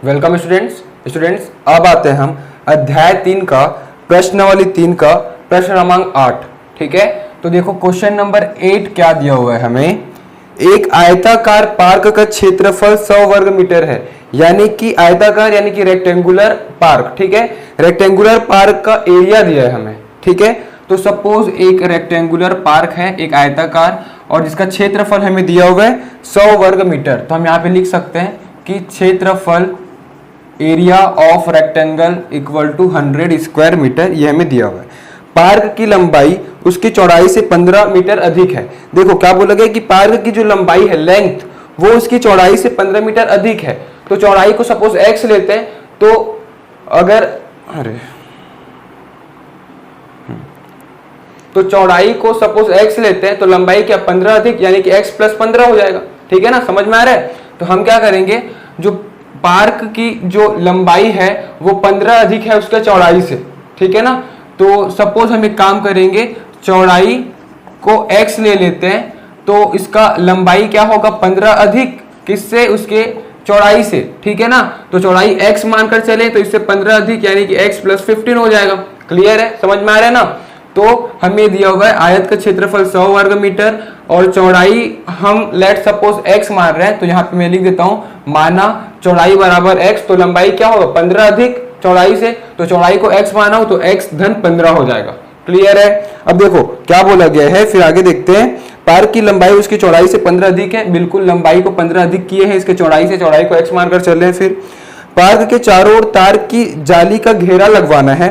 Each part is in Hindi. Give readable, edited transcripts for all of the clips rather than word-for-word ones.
वेलकम स्टूडेंट्स अब आते हैं हम अध्याय 3 का प्रश्नावली 3 का प्रश्न क्रमांक 8। ठीक है, तो देखो क्वेश्चन नंबर 8 क्या दिया हुआ है हमें। एक आयताकार पार्क का क्षेत्रफल 100 वर्ग मीटर है, यानी कि आयताकार यानी कि रेक्टेंगुलर पार्क। ठीक है, रेक्टेंगुलर पार्क का एरिया दिया है हमें। ठीक है, तो सपोज एक रेक्टेंगुलर पार्क है, एक आयताकार, और जिसका क्षेत्रफल हमें दिया हुआ है 100 वर्ग मीटर। तो हम यहाँ पे लिख सकते हैं कि क्षेत्रफल area of rectangle equal to 100 square metre, ये हमें दिया हुआ है। पार्क की लंबाई उसकी चौड़ाई से 15 मीटर अधिक है। देखो क्या बोला गया कि पार्क की जो लंबाई है, लेंथ, वो उसकी चौड़ाई से 15 मीटर अधिक है। तो चौड़ाई को सपोज x लेते हैं, तो अगर तो चौड़ाई को सपोज x लेते हैं तो लंबाई क्या 15 अधिक, यानी कि x प्लस 15 हो जाएगा। ठीक है ना, समझ में आ रहा है। तो हम क्या करेंगे, जो पार्क की जो लंबाई है वो 15 अधिक है उसके चौड़ाई से। ठीक है ना, तो सपोज हम एक काम करेंगे, चौड़ाई को x ले लेते हैं, तो इसका लंबाई क्या होगा 15 अधिक किससे, उसके चौड़ाई से। ठीक है ना, तो चौड़ाई x मानकर चले तो इससे 15 अधिक यानी कि x प्लस 15 हो जाएगा। क्लियर है, समझ में आ रहा है ना। तो हमें दिया हुआ है आयत का क्षेत्रफल 100 वर्ग मीटर और चौड़ाई हम लेट सपोज x मान रहे हैं, तो यहाँ पे मैं लिख देता हूं, माना चौड़ाई बराबर x, तो लंबाई क्या होगा 15 अधिक चौड़ाई से, तो चौड़ाई को x माना हो तो x धन 15 हो जाएगा। क्लियर है। अब देखो क्या बोला गया है, फिर आगे देखते हैं। पार्क की लंबाई उसकी चौड़ाई से 15 अधिक है, बिल्कुल लंबाई को 15 अधिक किए हैं इसके चौड़ाई से, चौड़ाई को x मानकर चल रहे हैं। फिर पार्क के चारों ओर तार की जाली का घेरा लगवाना है।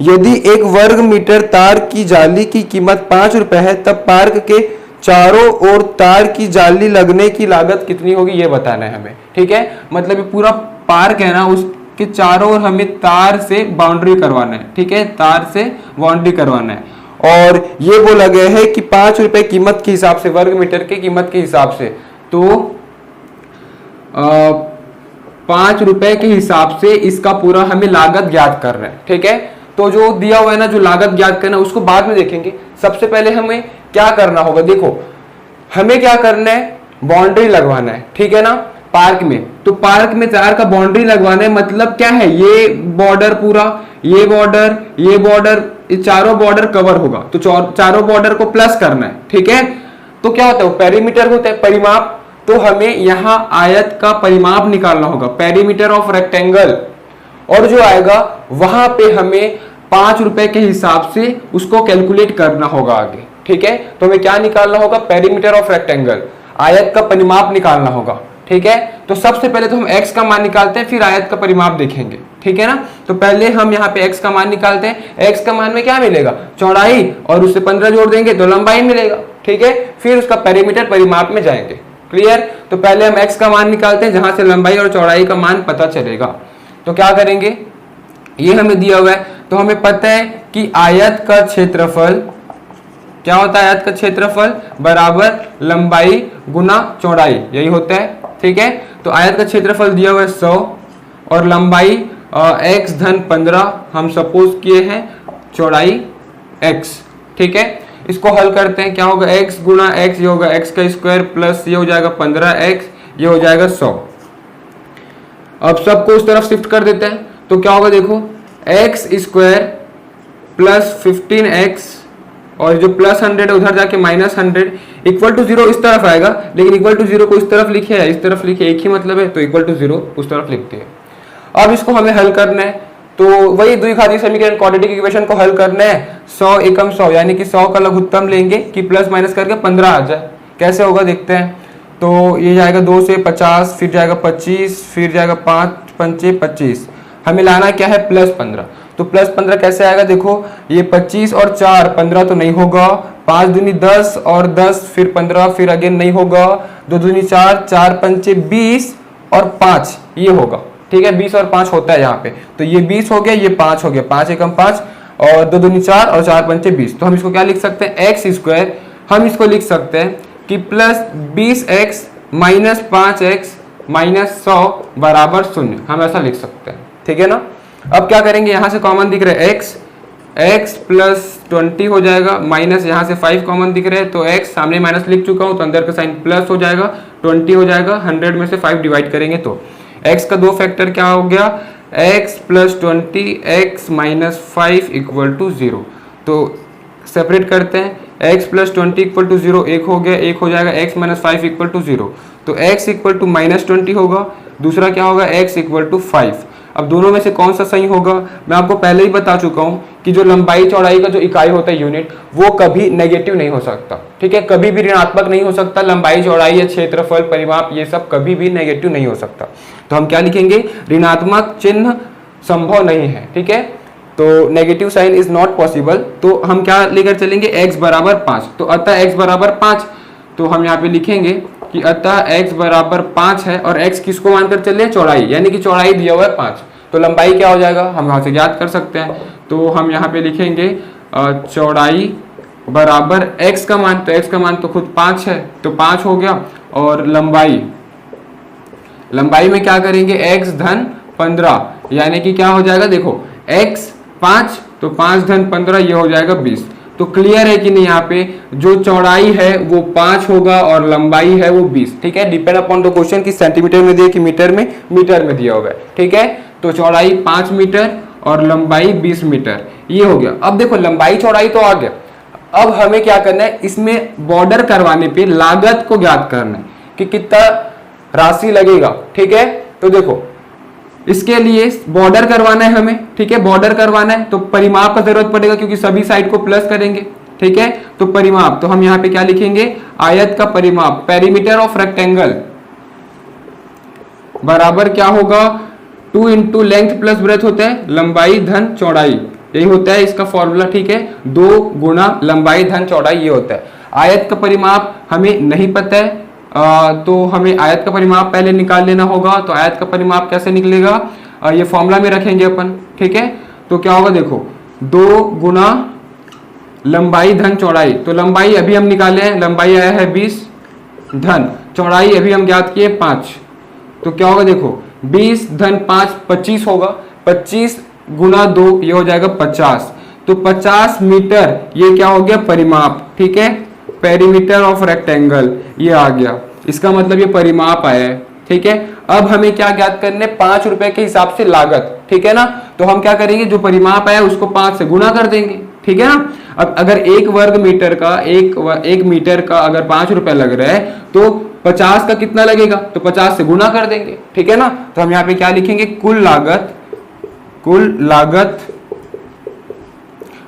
यदि 1 वर्ग मीटर तार की जाली की कीमत 5 रुपए है, तब पार्क के चारों ओर तार की जाली लगने की लागत कितनी होगी, ये बताना है हमें। ठीक है, मतलब ये पूरा पार्क है ना, उसके चारों ओर हमें तार से बाउंड्री करवाना है। ठीक है, तार से बाउंड्री करवाना है, और ये बोला गया है कि 5 रुपए कीमत के हिसाब से, वर्ग मीटर की कीमत के हिसाब से, तो 5 रुपए के हिसाब से इसका पूरा हमें लागत ज्ञात कर रहे हैं। ठीक है, तो जो दिया हुआ है ना, जो लागत ज्ञात करना है उसको बाद में देखेंगे। सबसे पहले हमें क्या करना होगा, देखो हमें क्या करना है, बाउंड्री लगवाना है। ठीक है ना, पार्क में, तो पार्क में तार का बाउंड्री लगवाना है, मतलब क्या है, ये बॉर्डर पूरा, ये बॉर्डर, ये बॉर्डर, ये चारों बॉर्डर कवर होगा, तो चारों बॉर्डर को प्लस करना है। ठीक है, तो क्या होता है, पेरीमीटर होता है, परिमाप। तो हमें यहाँ आयत का परिमाप निकालना होगा, पेरीमीटर ऑफ रेक्टेंगल, और जो आएगा वहां पे हमें 5 रुपए के हिसाब से उसको कैलकुलेट करना होगा आगे। ठीक है, तो हमें क्या निकालना होगा, पेरीमीटर ऑफ रेक्टेंगल, आयत का परिमाप निकालना होगा। ठीक है, तो सबसे पहले तो हम x का मान निकालते हैं, फिर आयत का परिमाप देखेंगे। ठीक है ना, तो पहले हम यहाँ पे x का मान निकालते हैं। x का मान में क्या मिलेगा, चौड़ाई, और उससे 15 जोड़ देंगे तो लंबाई मिलेगा। ठीक है, फिर उसका पेरीमीटर परिमाप में जाएंगे। क्लियर, तो पहले हम x का मान निकालते हैं, जहां से लंबाई और चौड़ाई का मान पता चलेगा। तो क्या करेंगे, ये हमें दिया हुआ है, तो हमें पता है कि आयत का क्षेत्रफल क्या होता है, आयत का क्षेत्रफल बराबर लंबाई गुना चौड़ाई, यही होता है। ठीक है, तो आयत का क्षेत्रफल दिया हुआ है 100 और लंबाई x धन 15 हम सपोज किए हैं, चौड़ाई x। ठीक है, इसको हल करते हैं, क्या होगा, x गुना x, ये होगा x का स्क्वायर प्लस ये हो जाएगा 15x, ये हो जाएगा 100। अब सबको उस तरफ शिफ्ट कर देते हैं, तो क्या होगा, देखो x स्क्वायर प्लस 15x, और जो प्लस 100 है उधर जाके माइनस 100 इक्वल टू 0 इस तरफ आएगा, लेकिन इक्वल टू 0 को इस तरफ लिखे है, इस तरफ लिखे, एक ही मतलब है, तो इक्वल टू 0 उस तरफ लिखते हैं। अब इसको हमें हल करना है, तो वही द्विघाती समीकरण, क्वाड्रेटिक इक्वेशन को हल करना है। 100 एकम 100 यानी कि 100 का लघुत्तम लेंगे कि प्लस माइनस करके 15 आ जाए। कैसे होगा देखते हैं, तो ये जाएगा 2 से 50, फिर जाएगा 25, फिर जाएगा 5 पंचे 25, हमें लाना क्या है प्लस 15। तो प्लस 15 कैसे आएगा, देखो ये 25 और 4 15 तो नहीं होगा, 5 दूनी 10 और 10 फिर 15 फिर अगेन नहीं होगा, 2 दूनी 4, 4 पंचे 20 और 5 ये होगा। ठीक है, 20 और 5 होता है यहाँ पे, तो ये 20 हो गया, ये 5 हो गया, 5 एकम 5 और 2 दूनी 4 और 4 पंचे 20। तो हम इसको क्या लिख सकते हैं, एक्स स्क्वायर, हम इसको लिख सकते हैं कि plus 20x minus 5x minus 100 बराबर 0, हम ऐसा लिख सकते हैं। ठीक है ना, अब क्या करेंगे, यहां से कॉमन दिख रहा है x प्लस 20 हो जाएगा, माइनस यहाँ से 5 कॉमन दिख रहे हैं, तो x सामने माइनस लिख चुका हूँ, तो अंदर का साइन प्लस हो जाएगा, 20 हो जाएगा, 100 में से 5 डिवाइड करेंगे तो x का 2 फैक्टर क्या हो गया, x + 20 x - 5 = 0। तो सेपरेट करते हैं, x + 20 = 0 एक हो गया, एक हो जाएगा x - 5 = 0। तो x = -20 होगा, दूसरा क्या होगा x = 5। अब दोनों में से कौन सा सही होगा, मैं आपको पहले ही बता चुका हूं कि जो लंबाई चौड़ाई का जो इकाई होता है यूनिट, वो कभी नेगेटिव नहीं हो सकता, ठीक है, कभी भी ऋणात्मक नहीं हो सकता। लंबाई चौड़ाई या क्षेत्रफल परिमाप ये सब कभी भी नेगेटिव नहीं हो सकता। तो हम क्या लिखेंगे, ऋणात्मक चिन्ह संभव नहीं है, ठीक है, तो negative sign is not possible. तो हम क्या लेकर चलेंगे, x = 5। तो अतः x = 5, तो हम यहाँ पे लिखेंगे कि अतः x = 5 है, और x किसको मानकर चले, चौड़ाई, यानी कि चौड़ाई दिया हुआ है 5, तो लंबाई क्या हो जाएगा, हम यहाँ से ज्ञात कर सकते हैं। तो हम यहाँ पे लिखेंगे चौड़ाई बराबर x का मान, तो x का मान तो खुद 5 है, तो 5 हो गया, और लंबाई में क्या करेंगे, x धन 15, यानी कि क्या हो जाएगा, देखो x 5, तो 5 धन 15 ये हो जाएगा 20। तो क्लियर है कि नहीं, यहाँ पे जो चौड़ाई है वो 5 होगा और लंबाई है वो 20, ठीक है, डिपेंड अपॉन द क्वेश्चन कि सेंटीमीटर में दिया कि मीटर में दिया हुआ है, ठीक है। तो चौड़ाई 5 मीटर और लंबाई 20 मीटर, ये हो गया। अब देखो लंबाई चौड़ाई तो आ गया, अब हमें क्या करना है, इसमें बॉर्डर करवाने पे लागत को ज्ञात करना है कि कितना राशि लगेगा, ठीक है। तो देखो इसके लिए बॉर्डर करवाना है हमें, ठीक है, बॉर्डर करवाना है तो परिमाप का जरूरत पड़ेगा, क्योंकि सभी साइड को प्लस करेंगे, ठीक है। तो परिमाप, तो हम यहाँ पे क्या लिखेंगे, आयत का परिमाप, पेरीमीटर ऑफ रेक्टेंगल बराबर क्या होगा, 2 × लेंथ प्लस ब्रेथ होता है, लंबाई धन चौड़ाई, यही होता है इसका फॉर्मूला, ठीक है, 2 × लंबाई धन चौड़ाई ये होता है। आयत का परिमाप हमें नहीं पता है, तो हमें आयत का परिमाप पहले निकाल लेना होगा। तो आयत का परिमाप कैसे निकलेगा, ये फॉर्मूला में रखेंगे अपन, ठीक है। तो क्या होगा, देखो 2 × लंबाई धन चौड़ाई, तो लंबाई अभी हम निकाले हैं, लंबाई आया है 20 धन चौड़ाई अभी हम ज्ञात किए 5, तो क्या होगा, देखो 20 धन 5 25 होगा, 25 × 2 ये हो जाएगा 50। तो 50 मीटर ये क्या हो गया, परिमाप, ठीक है, पेरीमीटर ऑफ रेक्टेंगल ये आ गया, इसका मतलब ये परिमाप आया है, ठीक है। अब हमें क्या ज्ञात करने, 5 रुपए के हिसाब से लागत, ठीक है ना। तो हम क्या करेंगे, जो परिमाप आया उसको 5 से गुणा कर देंगे, ठीक है ना। अब अगर 1 वर्ग मीटर का 1 मीटर का अगर 5 रुपए लग रहा है, तो 50 का कितना लगेगा, तो 50 से गुणा कर देंगे, ठीक है ना। तो हम यहाँ पे क्या लिखेंगे, कुल लागत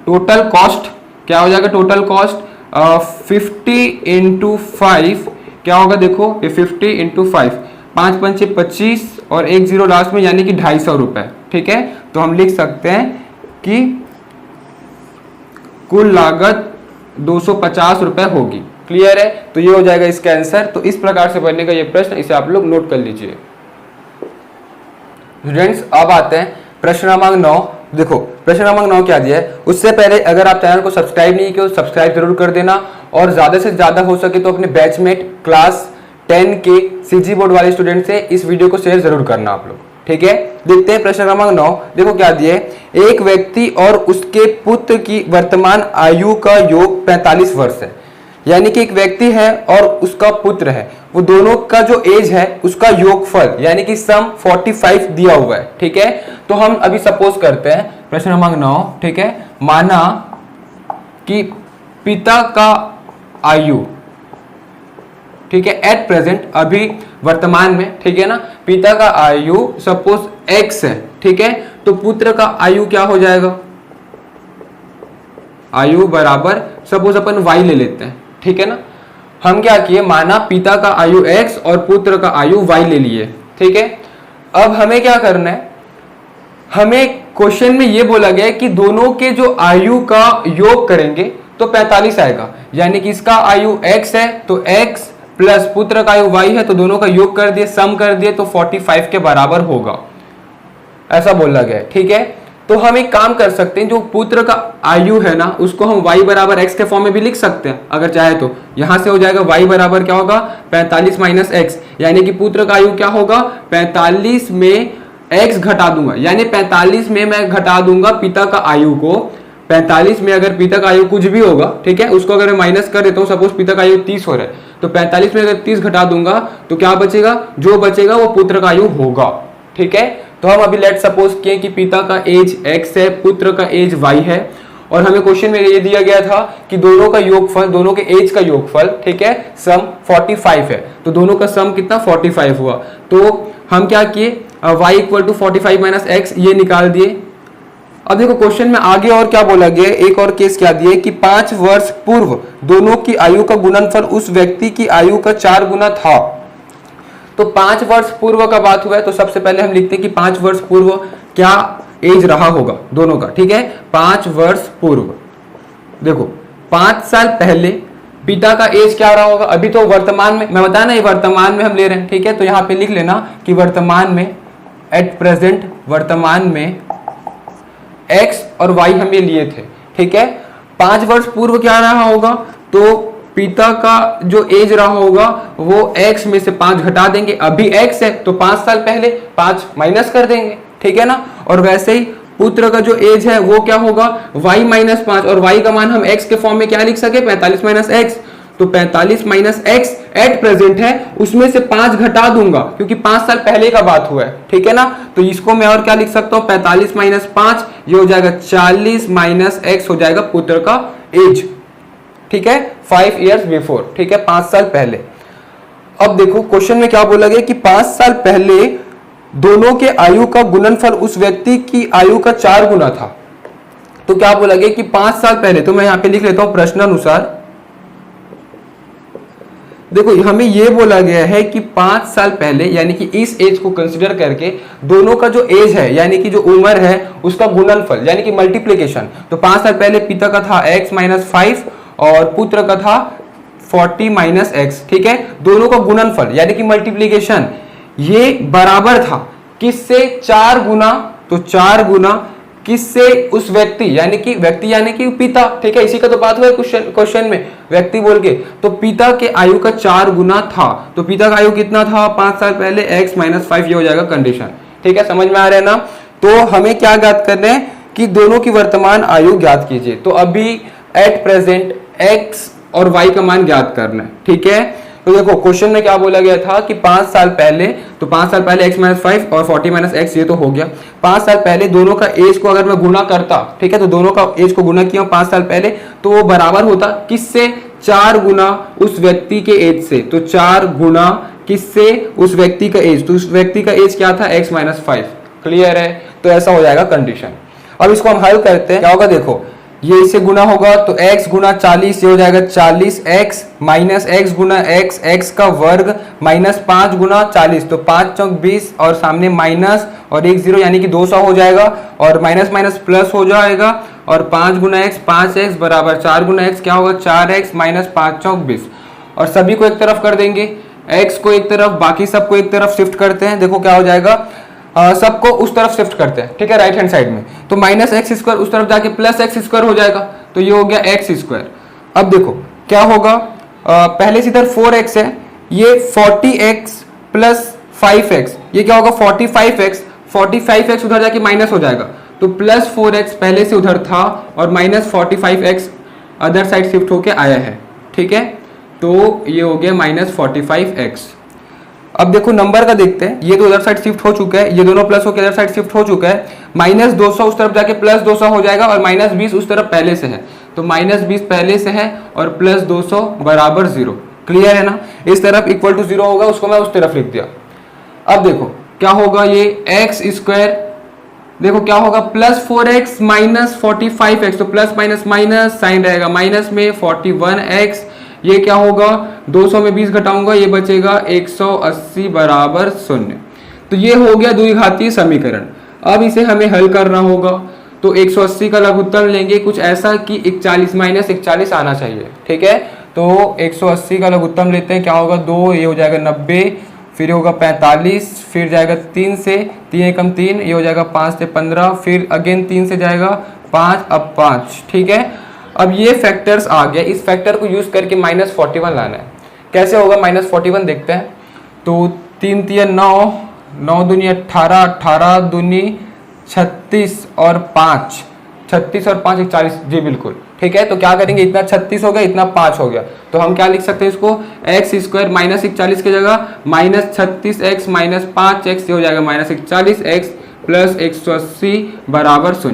टोटल कॉस्ट क्या हो जाएगा, टोटल कॉस्ट 50 × 5 क्या होगा, देखो ये 50 × 5, 5 × 5 = 25 और 1 0 लास्ट में, यानी कि 250 रुपए, ठीक है। तो हम लिख सकते हैं कि कुल लागत 250 रुपए होगी, क्लियर है। तो ये हो जाएगा इसका आंसर। तो इस प्रकार से बनने का ये प्रश्न, इसे आप लोग नोट कर लीजिए स्टूडेंट्स। अब आते हैं प्रश्न क्रमांक 9। देखो प्रश्न क्रमांक 9 क्या दिया है, उससे पहले अगर आप चैनल को सब्सक्राइब नहीं किया तो सब्सक्राइब जरूर कर देना, और ज्यादा से ज्यादा हो सके तो अपने बैचमेट क्लास 10 के सीजी बोर्ड वाले स्टूडेंट से इस वीडियो को शेयर जरूर करना आप लोग, ठीक है। देखते हैं प्रश्न क्रमांक 9। देखो क्या दिया है, एक व्यक्ति और उसके पुत्र की वर्तमान आयु का योग 45 वर्ष है, यानी कि एक व्यक्ति है और उसका पुत्र है, वो दोनों का जो एज है उसका योगफल यानी कि सम 45 दिया हुआ है, ठीक है। तो हम अभी सपोज करते हैं प्रश्न क्रमांक 9, ठीक है। माना कि पिता का आयु, ठीक है, एट प्रेजेंट अभी वर्तमान में, ठीक है ना, पिता का आयु सपोज x है, ठीक है। तो पुत्र का आयु क्या हो जाएगा, आयु बराबर सपोज अपन y ले लेते हैं, ठीक है ना। हम क्या किए, माना पिता का आयु x और पुत्र का आयु y ले लिए, ठीक है। अब हमें क्या करना है, हमें क्वेश्चन में ये बोला गया है कि दोनों के जो आयु का योग करेंगे तो 45 आएगा, यानी कि इसका आयु x है तो x प्लस पुत्र का आयु y है, तो दोनों का योग कर दिए, सम कर दिए, तो 45 के बराबर होगा, ऐसा बोला गया है, ठीक है। तो हम एक काम कर सकते हैं, जो पुत्र का आयु है ना उसको हम y बराबर x के फॉर्म में भी लिख सकते हैं अगर चाहे तो। यहां से हो जाएगा y बराबर क्या होगा, 45 माइनस x, यानी कि पुत्र का आयु क्या होगा, 45 में x घटा दूंगा, यानी 45 में मैं घटा दूंगा पिता का आयु को। 45 में अगर पिता का आयु कुछ भी होगा, ठीक है, उसको अगर मैं माइनस कर देता हूँ, सपोज पिता का आयु 30 हो रहा है, तो 45 में अगर 30 घटा दूंगा तो क्या बचेगा, जो बचेगा वो पुत्र का आयु होगा। ठीक है, तो हम अभी लेट सपोज किए कि पिता का एज x है, पुत्र का एज y है, और हमें क्वेश्चन में ये दिया गया था कि दोनों का योगफल, दोनों के एज का योगफल, ठीक है, सम 45 है, तो दोनों का सम कितना 45 हुआ। तो हम क्या किए, y equal to 45 minus X ये निकाल दिए। अब देखो क्वेश्चन में आगे और क्या बोला गया, एक और केस क्या दिया कि 5 वर्ष पूर्व दोनों की आयु का गुणनफल उस व्यक्ति की आयु का 4 गुना था। तो 5 वर्ष पूर्व का बात हुआ है, तो सबसे पहले हम लिखते हैं कि 5 वर्ष पूर्व क्या एज रहा होगा दोनों का। ठीक है, 5 वर्ष पूर्व, देखो 5 साल पहले पिता का एज क्या रहा होगा। अभी तो वर्तमान में, मैं बताया ना ये वर्तमान में हम ले रहे हैं। ठीक है, तो यहां पे लिख लेना कि वर्तमान में, एट प्रेजेंट, वर्तमान में x और y हम ये लिए थे। ठीक है, 5 वर्ष पूर्व क्या रहा होगा, तो पिता का जो एज रहा होगा वो x में से 5 घटा देंगे, अभी x है तो 5 साल पहले 5 माइनस कर देंगे। ठीक है ना, और वैसे ही पुत्र का जो एज है वो क्या होगा, y माइनस 5, और y का मान हम x के फॉर्म में क्या लिख सके, 45 माइनस एक्स। तो 45 माइनस एक्स एट प्रेजेंट है, उसमें से 5 घटा दूंगा क्योंकि 5 साल पहले का बात हुआ है। ठीक है ना, तो इसको मैं और क्या लिख सकता हूं, 45 माइनस 5 ये हो जाएगा 40 माइनस एक्स हो जाएगा पुत्र का एज। ठीक है, 5 years बिफोर। ठीक है, 5 साल पहले। अब देखो क्वेश्चन में क्या बोला गया कि 5 साल पहले दोनों के आयु का गुणनफल उस व्यक्ति की आयु का 4 गुना था। तो क्या बोला गया कि 5 साल पहले, तो मैं यहां पे लिख लेता हूं प्रश्नानुसार। देखो हमें यह बोला गया है कि 5 साल पहले यानी कि इस एज को कंसीडर करके दोनों का जो एज है यानी कि जो उम्र है उसका गुणनफल यानी कि मल्टीप्लिकेशन। तो 5 साल पहले पिता का था x माइनस 5 और पुत्र का था 40 माइनस एक्स। ठीक है, दोनों का गुणनफल यानी कि मल्टीप्लिकेशन ये बराबर था किससे, 4 गुना। तो 4 गुना किससे, उस व्यक्ति यानी कि पिता। ठीक है, इसी का तो बात हुआ है क्वेश्चन में, व्यक्ति बोल के, तो पिता के आयु का 4 गुना था। तो पिता का आयु कितना था 5 साल पहले, x माइनस 5 ये हो जाएगा कंडीशन। ठीक है, समझ में आ रहा है ना। तो हमें क्या ज्ञात करना है कि दोनों की वर्तमान आयु ज्ञात कीजिए। तो अभी एट प्रेजेंट x और y का मान ज्ञात करना है। ठीक है, तो देखो क्वेश्चन में क्या बोला गया था कि 5 साल पहले, तो 5 साल पहले x माइनस 5 और 40 माइनस एक्स ये तो हो गया। 5 साल पहले दोनों का एज को अगर मैं गुना करता, ठीक है, तो दोनों का एज को गुना किया 5 साल पहले, तो वो बराबर होता किससे, 4 गुना उस व्यक्ति के एज से। तो 4 गुना किससे, उस व्यक्ति का एज। तो उस व्यक्ति का एज क्या था, x माइनस 5। क्लियर है, तो ऐसा हो जाएगा कंडीशन। अब इसको हम हल करते हैं, क्या होगा देखो, ये इससे गुना होगा तो x गुना 40 ये हो जाएगा 40x माइनस x गुना x का वर्ग माइनस 5 गुना 40, तो 5 चौक 20 और सामने माइनस और 1 0 यानी कि 200 हो जाएगा, और माइनस माइनस प्लस हो जाएगा, और 5 गुना x 5x बराबर 4 गुना x क्या होगा 4x माइनस 5 चौक 20, और सभी को एक तरफ कर देंगे, x को एक तरफ बाकी सबको एक तरफ शिफ्ट करते हैं। देखो क्या हो जाएगा, सबको उस तरफ शिफ्ट करते हैं। ठीक है, राइट हैंड साइड में, तो माइनस एक्स स्क्वायर उस तरफ जाके प्लस एक्स स्क्वायर हो जाएगा, तो ये हो गया एक्स स्क्वायर। अब देखो क्या होगा, पहले से इधर 4x है, ये 40x प्लस 5x ये क्या होगा 45x, 45x उधर जाके माइनस हो जाएगा, तो प्लस 4x पहले से उधर था और minus 45x other side shift होके आया है। ठीक है, तो ये हो गया माइनस 45x। अब देखो नंबर का देखते हैं, ये तो उधर साइड शिफ्ट हो चुका है, ये दोनों प्लस होकर इधर साइड शिफ्ट हो चुका है, माइनस 200 उस तरफ जाके प्लस 200 हो जाएगा, और माइनस 20 उस तरफ पहले से है, तो माइनस 20 पहले से है और प्लस 200 बराबर 0। क्लियर है ना, इस तरफ इक्वल टू 0 होगा, उसको मैं उस तरफ लिख दिया। अब देखो क्या होगा, ये एक्स स्क्वायर, देखो क्या होगा प्लस 4x माइनस 45x, तो प्लस माइनस माइनस साइन रहेगा, माइनस में 41x, ये क्या होगा 200 में 20 घटाऊंगा ये बचेगा 180 बराबर 0। तो ये हो गया द्विघातीय समीकरण। अब इसे हमें हल करना होगा, तो 180 का लघुत्तम लेंगे कुछ ऐसा कि 41 माइनस 41 आना चाहिए। ठीक है, तो 180 का लघुत्तम लेते हैं, क्या होगा 2 ये हो जाएगा 90, फिर होगा 45, फिर जाएगा 3 से 3 एकम 3 ये हो जाएगा 5 से 15, फिर अगेन 3 से जाएगा 5, अब 5। ठीक है, अब ये फैक्टर्स आ गया, इस फैक्टर को यूज करके माइनस 41 लाना है। कैसे होगा माइनस 41 देखते हैं, तो 3 तिया 9, 9 दूनी 18, 18 दूनी 36 और 5, 36 और 5 41, जी बिल्कुल ठीक है, तो क्या करेंगे, इतना 36 हो गया, इतना 5 हो गया, तो हम क्या लिख सकते हैं इसको, एक्स स्क्वायर माइनस 41 की जगह माइनस 36x माइनस 5x, ये हो जाएगा माइनस 41x प्लस 180 बराबर 0।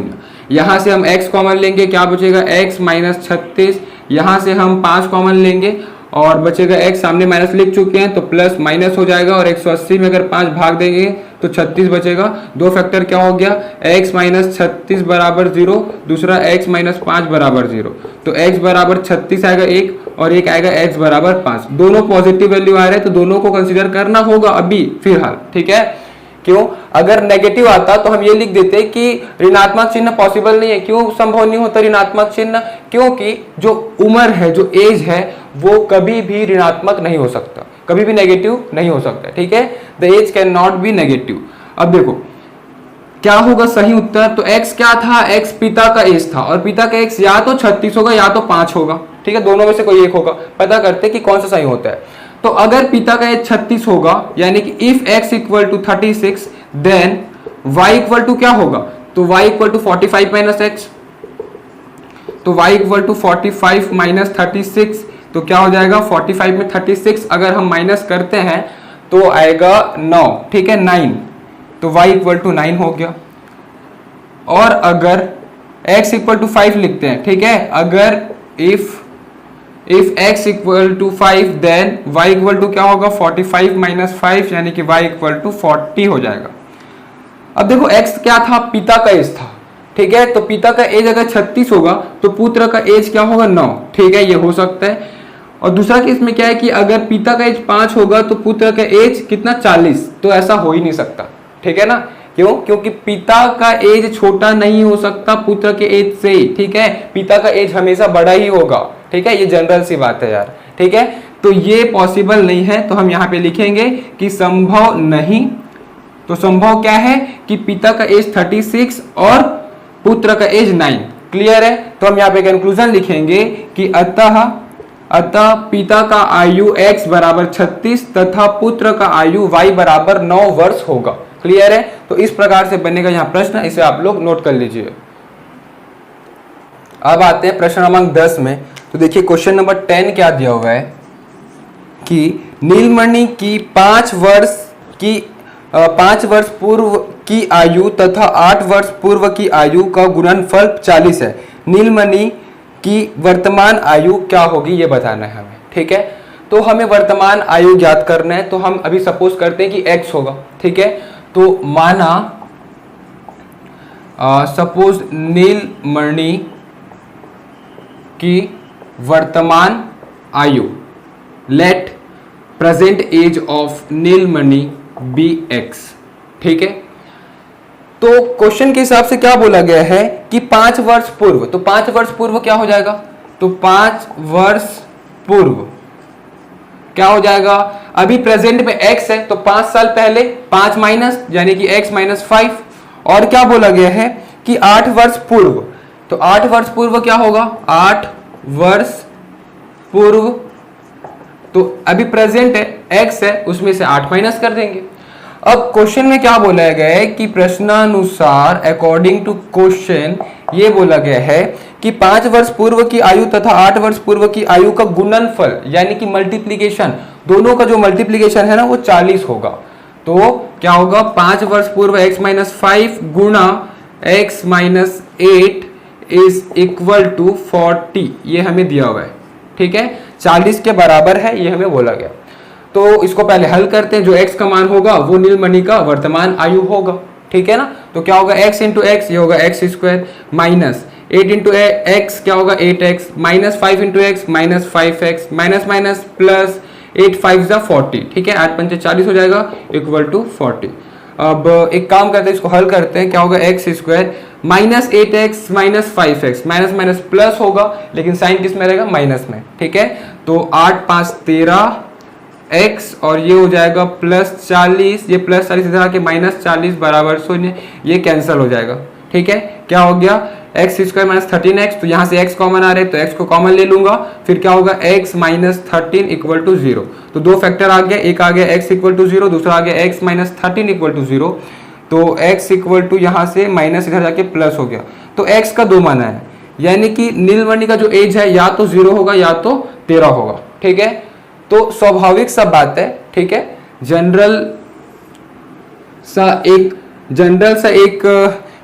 यहाँ से हम x कॉमन लेंगे, क्या बचेगा, x माइनस 36, यहाँ से हम 5 कॉमन लेंगे और बचेगा x, सामने माइनस लिख चुके हैं तो प्लस माइनस हो जाएगा, और 180 में अगर 5 भाग देंगे तो 36 बचेगा। दो फैक्टर क्या हो गया, x माइनस 36 बराबर 0, दूसरा x माइनस 5 बराबर 0, तो x बराबर 36 आएगा 1 और 1 आएगा x बराबर 5। दोनों पॉजिटिव वैल्यू आ रहे हैं तो दोनों को कंसिडर करना होगा अभी फिलहाल, ठीक है। क्यों, अगर नेगेटिव आता तो हम ये लिख देते कि ऋणात्मक चिन्ह पॉसिबल नहीं है। क्यों संभव नहीं होता ऋणात्मक चिन्ह, क्योंकि जो उम्र है, जो एज है, वो कभी भी ऋणात्मक नहीं हो सकता, कभी भी नेगेटिव नहीं हो सकता, ठीक है। The age cannot be negative. अब देखो क्या होगा सही उत्तर, तो x क्या था, x पिता का एज था, और पिता का x या तो 36 होगा या तो 5 होगा, ठीक है, दोनों में से कोई एक होगा। पता करते कि कौन सा सही होता है। तो अगर पिता का एज 36 होगा, यानी कि if x equal to 36 then y equal to क्या होगा, तो y equal to 45 minus X, तो y इक्वल टू 45 माइनस 36, तो क्या हो जाएगा 45 में 36 अगर हम माइनस करते हैं तो आएगा 9, ठीक है 9, तो y इक्वल टू 9 हो गया। और अगर x इक्वल टू 5 लिखते हैं, ठीक है, अगर if x equal to 5 then y equal to क्या होगा 45 माइनस 5, यानी कि y इक्वल टू 40 हो जाएगा। अब देखो x क्या था, पिता का एज था, ठीक है, तो पिता का एज अगर 36 होगा तो पुत्र का एज क्या होगा 9, ठीक है, ये हो सकता है। और दूसरा केस में क्या है कि अगर पिता का एज 5 होगा तो पुत्र का एज कितना 40, तो ऐसा हो ही नहीं सकता, ठीक है ना। क्यों, क्योंकि पिता का एज छोटा नहीं हो सकता पुत्र के एज से, ठीक है, पिता का एज हमेशा बड़ा ही होगा, ठीक है, ये जनरल सी बात है यार, ठीक है। तो ये पॉसिबल नहीं है, तो हम यहाँ पे लिखेंगे कि संभव नहीं। तो संभव क्या है कि पिता का एज 36 और पुत्र का एज 9, क्लियर है। तो हम यहाँ पे कंक्लूजन लिखेंगे कि अतः पिता का आयु x बराबर 36 तथा पुत्र का आयु y बराबर 9 वर्ष होगा, क्लियर है। तो इस प्रकार से बनेगा यहाँ प्रश्न, इसे आप लोग नोट कर लीजिए। अब आते हैं प्रश्न क्रमांक 10 में। तो देखिए क्वेश्चन नंबर 10 क्या दिया हुआ है कि नीलमणि की 5 वर्ष पूर्व की आयु तथा 8 वर्ष पूर्व की आयु का गुणनफल 40 है। नीलमणि की वर्तमान आयु क्या होगी ये बताना है हमें, ठीक है। तो हमें वर्तमान आयु ज्ञात करना है, तो हम अभी सपोज करते हैं कि x होगा, ठीक है। तो माना सपोज नीलमणि की वर्तमान आयु, let present age of Neelmani be x, ठीक है। तो क्वेश्चन के हिसाब से क्या बोला गया है कि 5 वर्ष पूर्व, तो 5 वर्ष पूर्व क्या हो जाएगा, तो 5 वर्ष पूर्व क्या हो जाएगा, अभी प्रेजेंट में x है तो 5 साल पहले 5 माइनस, यानी कि x माइनस 5। और क्या बोला गया है कि 8 वर्ष पूर्व, तो 8 वर्ष पूर्व क्या होगा, 8 वर्ष पूर्व, तो अभी प्रेजेंट है x है उसमें से 8 माइनस कर देंगे। अब क्वेश्चन में क्या बोला गया है कि प्रश्नानुसार अकॉर्डिंग टू क्वेश्चन ये बोला गया है कि 5 वर्ष पूर्व की आयु तथा 8 वर्ष पूर्व की आयु का गुणनफल यानी कि मल्टीप्लीकेशन, दोनों का जो मल्टीप्लीकेशन है ना वो 40 होगा। तो क्या होगा, 5 वर्ष पूर्व x माइनस 5 गुणा x minus 8 is equal to 40, ये हमें दिया हुआ है, ठीक है, 40 के बराबर है, ये हमें बोला गया। तो इसको पहले हल करते हैं, जो x का मान होगा वो नीलमणि का वर्तमान आयु होगा, ठीक है ना। तो क्या होगा x इंटू एक्स, ये होगा x square, minus 8 into x क्या होगा 8x, minus 5 into x minus 5x, minus minus plus 8 5 जा 40, ठीक है, 8 पंचे 40 हो जाएगा इक्वल टू 40। अब एक काम करते हैं, इसको हल करते हैं, क्या होगा x square minus 8x minus 5x, minus minus plus होगा लेकिन साइन किस में रहेगा, माइनस में, ठीक है। तो 8 5 13 x और ये हो जाएगा प्लस 40, ये प्लस 40 इधर आके माइनस 40 बराबर 0, ये कैंसिल हो जाएगा, ठीक है। क्या हो गया x स्क्वायर माइनस 13x, तो यहाँ से x कॉमन आ रहे हैं तो x को कॉमन ले लूंगा, फिर क्या होगा x माइनस 13 इक्वल टू 0। तो दो फैक्टर आ गया, एक आ गया x इक्वल टू 0, दूसरा आ गया x माइनस 13 इक्वल टू 0। तो x इक्वल टू यहाँ से माइनस इधर जाके प्लस हो गया। तो x का दो मान है, यानी कि नीलमणि का जो एज है या तो 0 होगा या तो 13 होगा। ठीक है, तो स्वाभाविक सा बात है। ठीक है, जनरल सा एक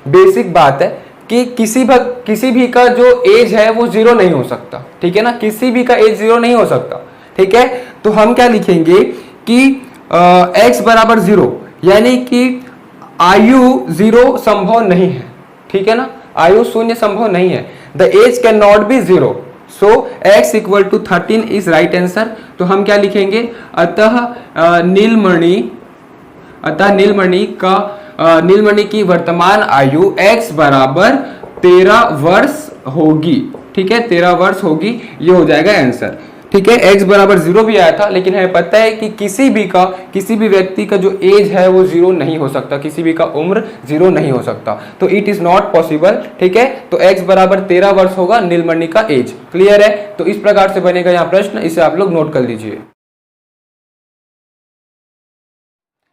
बेसिक बात है कि किसी भी का जो एज है वो 0 नहीं हो सकता। ठीक है ना, किसी भी का एज 0 नहीं हो सकता। ठीक है, तो हम क्या लिखेंगे कि x बराबर 0, यानी कि आयु 0 संभव नहीं है। ठीक है ना, आयु 0 संभव नहीं है। The age cannot be 0, so x equal to 13 is right answer. तो हम क्या लिखेंगे, अतः नीलमणि की वर्तमान आयु x बराबर 13 वर्ष होगी। ठीक है, 13 वर्ष होगी, ये हो जाएगा आंसर। ठीक है, x बराबर 0 भी आया था, लेकिन हमें पता है कि किसी भी व्यक्ति का जो एज है वो 0 नहीं हो सकता, किसी भी का उम्र 0 नहीं हो सकता, तो इट इज नॉट पॉसिबल। ठीक है, तो x बराबर 13 वर्ष होगा नीलमणि का एज। क्लियर है, तो इस प्रकार से बनेगा यहाँ प्रश्न, इसे आप लोग नोट कर लीजिए।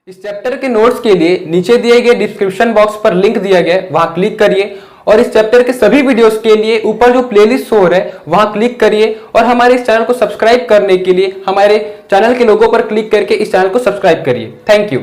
इस चैप्टर के नोट्स के लिए नीचे दिए गए डिस्क्रिप्शन बॉक्स पर लिंक दिया गया है, वहां क्लिक करिए और इस चैप्टर के सभी वीडियोस के लिए ऊपर जो प्लेलिस्ट शो हो रहा है वहां क्लिक करिए और हमारे इस चैनल को सब्सक्राइब करने के लिए हमारे चैनल के लोगो पर क्लिक करके इस चैनल को सब्सक्राइब करिए। Thank you.